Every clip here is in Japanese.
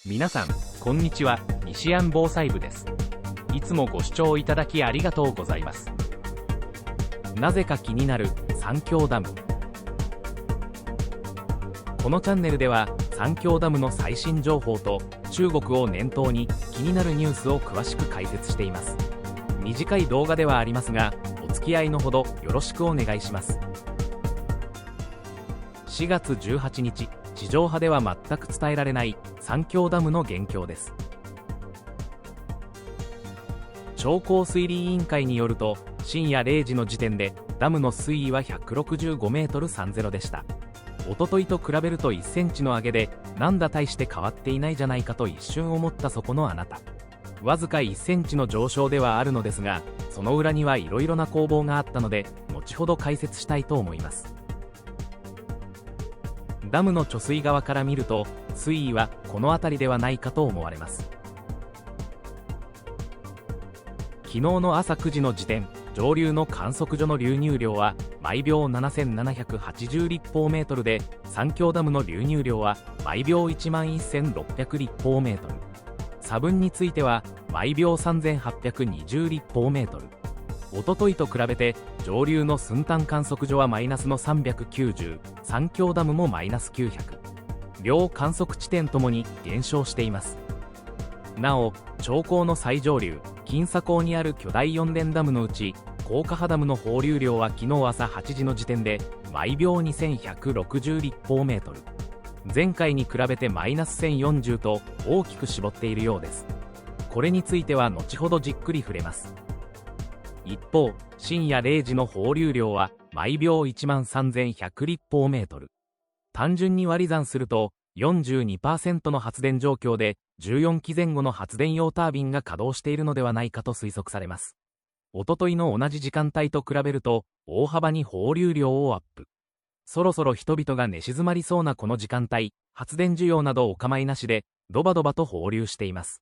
皆さん、こんにちは。西安防災部です。いつもご視聴いただきありがとうございます。なぜか気になる三峡ダム。このチャンネルでは三峡ダムの最新情報と中国を念頭に気になるニュースを詳しく解説しています。短い動画ではありますが、お付き合いのほどよろしくお願いします。4月18日、地上波では全く伝えられない三峡ダムの現況です。長江水利委員会によると、深夜0時の時点でダムの水位は165メートル30でした。おとといと比べると1センチの上げで、なんだ大して変わっていないじゃないかと一瞬思ったそこのあなた。わずか1センチの上昇ではあるのですが、その裏にはいろいろな攻防があったので、後ほど解説したいと思います。ダムの貯水側から見ると、水位はこの辺りではないかと思われます。昨日の朝9時の時点、上流の観測所の流入量は毎秒7780立方メートルで、三峡ダムの流入量は毎秒11600立方メートル。差分については毎秒3820立方メートル。おとといと比べて上流の寸丹観測所はマイナスの390、三峡ダムもマイナス900。両観測地点ともに減少しています。なお、長江の最上流、金沙江にある巨大4連ダムのうち、高架波ダムの放流量は昨日朝8時の時点で毎秒2160立方メートル。前回に比べてマイナス1040と大きく絞っているようです。これについては後ほどじっくり触れます。一方、深夜0時の放流量は毎秒13100立方メートル。単純に割り算すると 42% の発電状況で14基前後の発電用タービンが稼働しているのではないかと推測されます。おとといの同じ時間帯と比べると大幅に放流量をアップ。そろそろ人々が寝静まりそうなこの時間帯、発電需要などお構いなしでドバドバと放流しています。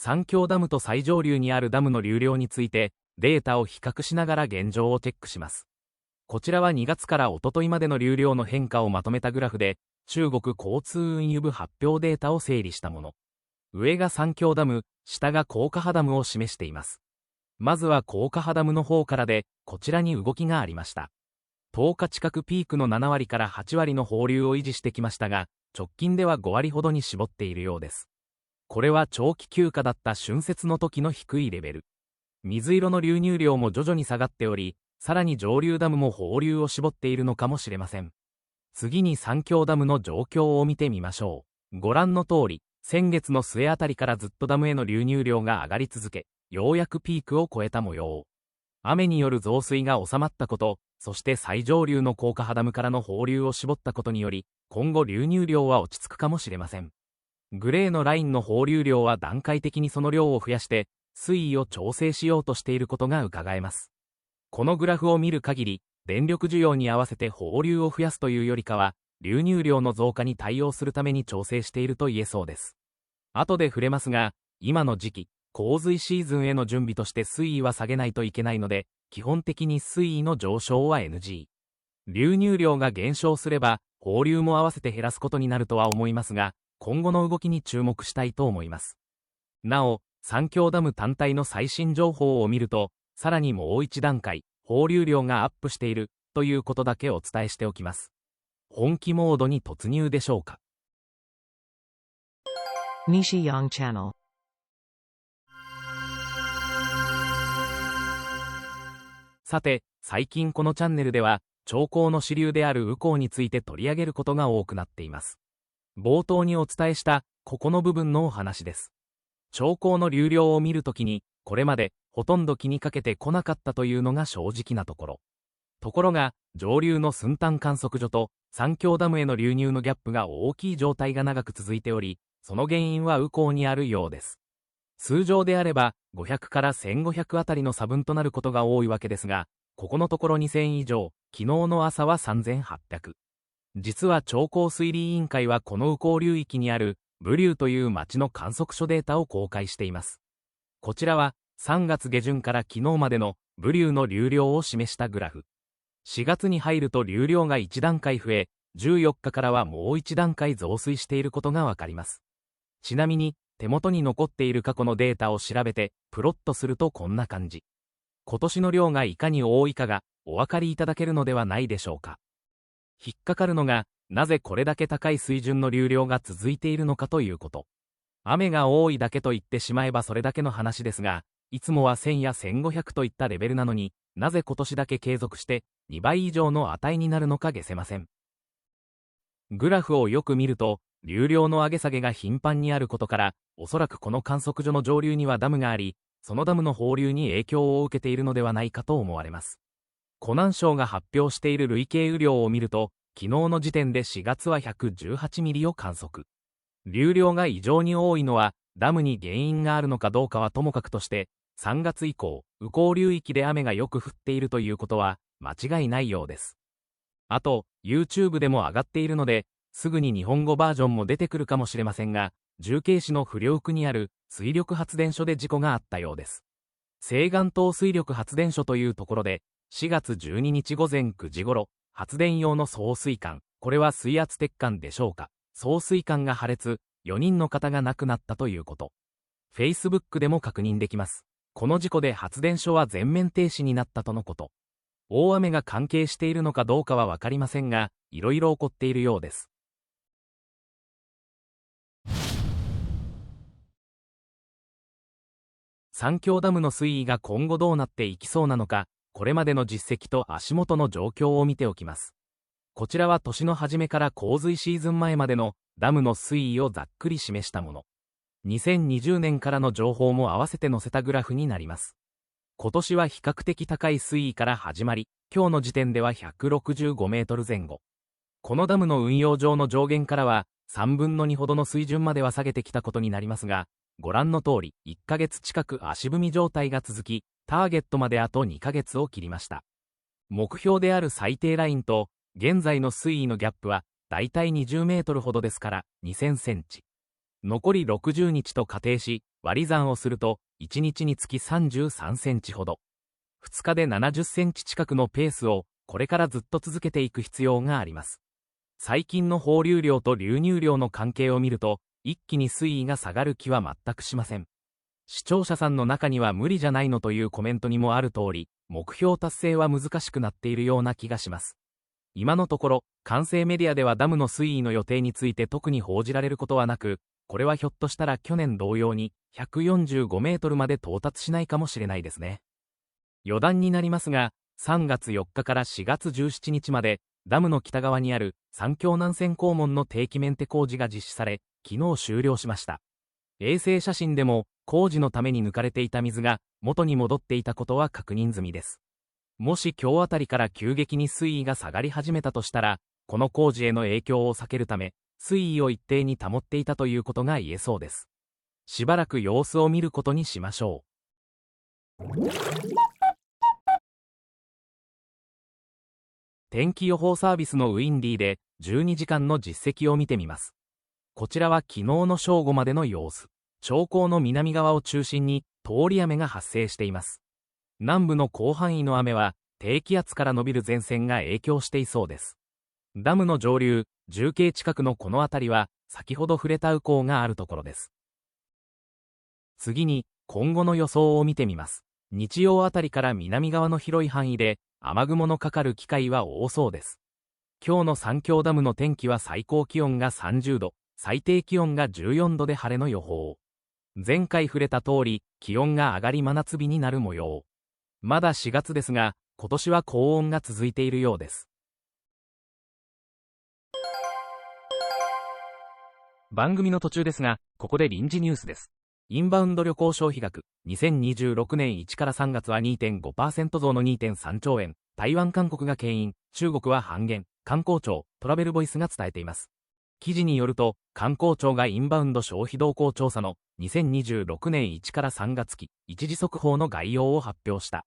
三峡ダムと最上流にあるダムの流量についてデータを比較しながら現状をチェックします。こちらは2月からおとといまでの流量の変化をまとめたグラフで、中国交通運輸部発表データを整理したもの。上が三峡ダム、下が高架波ダムを示しています。まずは高架波ダムの方からで、こちらに動きがありました。10日近くピークの7割から8割の放流を維持してきましたが、直近では5割ほどに絞っているようです。これは長期休暇だった春節の時の低いレベル。水色の流入量も徐々に下がっており、さらに上流ダムも放流を絞っているのかもしれません。次に三峡ダムの状況を見てみましょう。ご覧の通り、先月の末あたりからずっとダムへの流入量が上がり続け、ようやくピークを超えた模様。雨による増水が収まったこと、そして最上流の高架波ダムからの放流を絞ったことにより、今後流入量は落ち着くかもしれません。グレーのラインの放流量は段階的にその量を増やして、水位を調整しようとしていることが伺えます。このグラフを見る限り、電力需要に合わせて放流を増やすというよりかは、流入量の増加に対応するために調整していると言えそうです。後で触れますが、今の時期、洪水シーズンへの準備として水位は下げないといけないので、基本的に水位の上昇は NG。流入量が減少すれば、放流も合わせて減らすことになるとは思いますが、今後の動きに注目したいと思います。なお、三峡ダム単体の最新情報を見ると、さらにもう一段階、放流量がアップしているということだけお伝えしておきます。本気モードに突入でしょうか。Nishi Yang Channel。 さて、最近このチャンネルでは、長江の支流である宇江について取り上げることが多くなっています。冒頭にお伝えしたここの部分のお話です。長江の流量を見るときに、これまでほとんど気にかけてこなかったというのが正直なところ。ところが、上流の寸丹観測所と三峡ダムへの流入のギャップが大きい状態が長く続いており、その原因は宇江にあるようです。通常であれば、500から1500あたりの差分となることが多いわけですが、ここのところ2000以上、昨日の朝は3800。実は長江水利委員会はこの宇江流域にある武竜という町の観測所データを公開しています。こちらは3月下旬から昨日までの武竜の流量を示したグラフ。4月に入ると流量が1段階増え、14日からはもう1段階増水していることがわかります。ちなみに、手元に残っている過去のデータを調べて、プロットするとこんな感じ。今年の量がいかに多いかが、お分かりいただけるのではないでしょうか。引っかかるのが、なぜこれだけ高い水準の流量が続いているのかということ。雨が多いだけと言ってしまえばそれだけの話ですが、いつもは1000や1500といったレベルなのになぜ今年だけ継続して2倍以上の値になるのか解せません。グラフをよく見ると、流量の上げ下げが頻繁にあることから、おそらくこの観測所の上流にはダムがあり、そのダムの放流に影響を受けているのではないかと思われます。湖南省が発表している累計雨量を見ると、昨日の時点で4月は118ミリを観測。流量が異常に多いのは、ダムに原因があるのかどうかはともかくとして、3月以降、雨降流域で雨がよく降っているということは、間違いないようです。あと、YouTube でも上がっているので、すぐに日本語バージョンも出てくるかもしれませんが、重慶市の不良区にある水力発電所で事故があったようです。西岸東水力発電所というところで、4月12日午前9時頃、発電用の送水管、これは水圧鉄管でしょうか、送水管が破裂、4人の方が亡くなったということ。Facebook でも確認できます。この事故で発電所は全面停止になったとのこと。大雨が関係しているのかどうかはわかりませんが、いろいろ起こっているようです。三峡ダムの水位が今後どうなっていきそうなのか、これまでの実績と足元の状況を見ておきます。こちらは年の初めから洪水シーズン前までのダムの水位をざっくり示したもの。2020年からの情報も合わせて載せたグラフになります。今年は比較的高い水位から始まり、今日の時点では165メートル前後。このダムの運用上の上限からは3分の2ほどの水準までは下げてきたことになりますが、ご覧の通り1ヶ月近く足踏み状態が続き、ターゲットまであと2ヶ月を切りました。目標である最低ラインと現在の水位のギャップはだいたい20メートルほどですから2000センチ。残り60日と仮定し、割り算をすると1日につき33センチほど。2日で70センチ近くのペースをこれからずっと続けていく必要があります。最近の放流量と流入量の関係を見ると、一気に水位が下がる気は全くしません。視聴者さんの中には無理じゃないのというコメントにもある通り、目標達成は難しくなっているような気がします。今のところ、官製メディアではダムの水位の予定について特に報じられることはなく、これはひょっとしたら去年同様に145メートルまで到達しないかもしれないですね。余談になりますが、3月4日から4月17日まで、ダムの北側にある三峡南線肛門の定期メンテ工事が実施され、昨日終了しました。衛星写真でも工事のために抜かれていた水が元に戻っていたことは確認済みです。もし今日あたりから急激に水位が下がり始めたとしたら、この工事への影響を避けるため、水位を一定に保っていたということが言えそうです。しばらく様子を見ることにしましょう。天気予報サービスのウィンディで12時間の実績を見てみます。こちらは昨日の正午までの様子。長江の南側を中心に通り雨が発生しています。南部の広範囲の雨は低気圧から伸びる前線が影響していそうです。ダムの上流、重慶近くのこの辺りは先ほど触れた雨降があるところです。次に今後の予想を見てみます。日曜あたりから南側の広い範囲で雨雲のかかる機会は多そうです。今日の三峡ダムの天気は最高気温が30度、最低気温が14度で晴れの予報。前回触れた通り、気温が上がり真夏日になる模様。まだ4月ですが、今年は高温が続いているようです。番組の途中ですが、ここで臨時ニュースです。インバウンド旅行消費額、2026年1から3月は 2.5% 増の 2.3 兆円、台湾韓国が牽引、中国は半減、観光庁、トラベルボイスが伝えています。記事によると、観光庁がインバウンド消費動向調査の2026年1から3月期、一時速報の概要を発表した。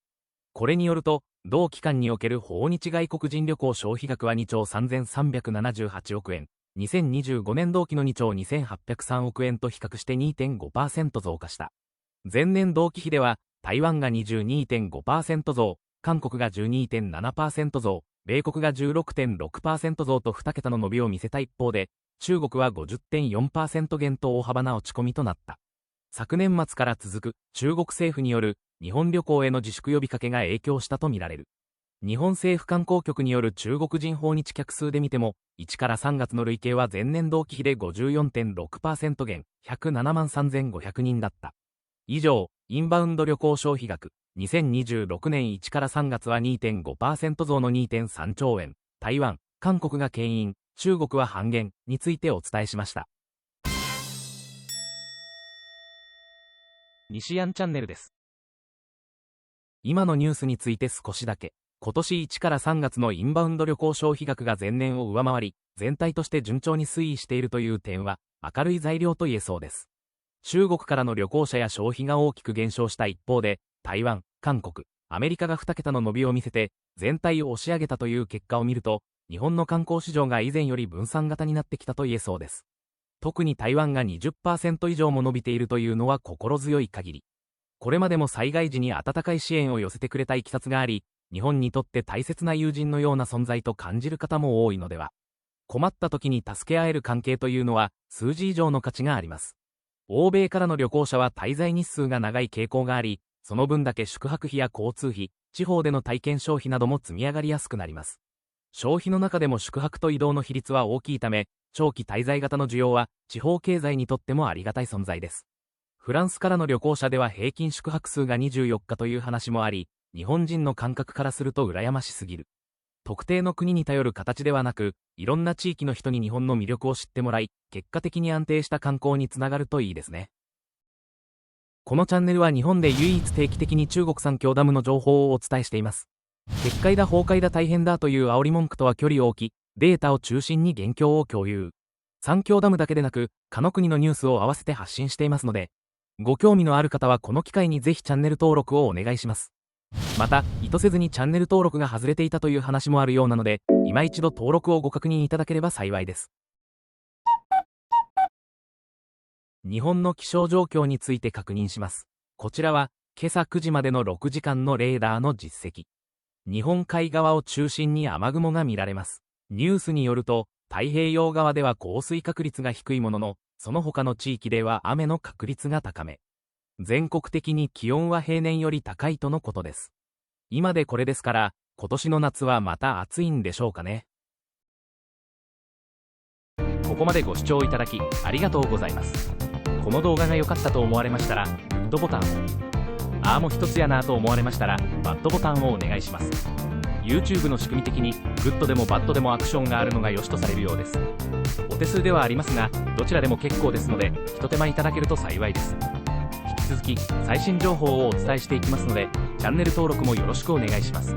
これによると、同期間における訪日外国人旅行消費額は2兆3378億円、2025年同期の2兆2803億円と比較して 2.5% 増加した。前年同期比では、台湾が 22.5% 増、韓国が 12.7% 増、米国が 16.6% 増と2桁の伸びを見せた一方で、中国は 50.4% 減と大幅な落ち込みとなった。昨年末から続く中国政府による日本旅行への自粛呼びかけが影響したとみられる。日本政府観光局による中国人訪日客数で見ても、1から3月の累計は前年同期比で 54.6% 減、107万3500人だった。以上、インバウンド旅行消費額、2026年1から3月は 2.5% 増の 2.3 兆円、台湾、韓国が牽引、中国は半減についてお伝えしました。西安チャンネルです。今のニュースについて少しだけ。今年1から3月のインバウンド旅行消費額が前年を上回り、全体として順調に推移しているという点は、明るい材料と言えそうです。中国からの旅行者や消費が大きく減少した一方で、台湾、韓国、アメリカが2桁の伸びを見せて、全体を押し上げたという結果を見ると、日本の観光市場が以前より分散型になってきたと言えそうです。特に台湾が 20% 以上も伸びているというのは心強い限り。これまでも災害時に温かい支援を寄せてくれたいきさつがあり、日本にとって大切な友人のような存在と感じる方も多いのでは。困った時に助け合える関係というのは数字以上の価値があります。欧米からの旅行者は滞在日数が長い傾向があり、その分だけ宿泊費や交通費、地方での体験消費なども積み上がりやすくなります。消費の中でも宿泊と移動の比率は大きいため、長期滞在型の需要は地方経済にとってもありがたい存在です。フランスからの旅行者では平均宿泊数が24日という話もあり、日本人の感覚からすると羨ましすぎる。特定の国に頼る形ではなく、いろんな地域の人に日本の魅力を知ってもらい、結果的に安定した観光につながるといいですね。このチャンネルは日本で唯一定期的に中国三峡ダムの情報をお伝えしています。決壊だ崩壊だ大変だという煽り文句とは距離を置き、データを中心に現況を共有。三峡ダムだけでなく、他の国のニュースを合わせて発信していますので、ご興味のある方はこの機会にぜひチャンネル登録をお願いします。また、意図せずにチャンネル登録が外れていたという話もあるようなので、今一度登録をご確認いただければ幸いです。日本の気象状況について確認します。こちらは、今朝9時までの6時間のレーダーの実績。日本海側を中心に雨雲が見られます。ニュースによると、太平洋側では降水確率が低いものの、その他の地域では雨の確率が高め。全国的に気温は平年より高いとのことです。今でこれですから、今年の夏はまた暑いんでしょうかね。ここまでご視聴いただき、ありがとうございます。この動画が良かったと思われましたら、グッドボタンを。ああも一つやなと思われましたら、バッドボタンをお願いします。YouTube の仕組み的に、グッドでもバッドでもアクションがあるのが良しとされるようです。お手数ではありますが、どちらでも結構ですので、一手間いただけると幸いです。引き続き最新情報をお伝えしていきますので、チャンネル登録もよろしくお願いします。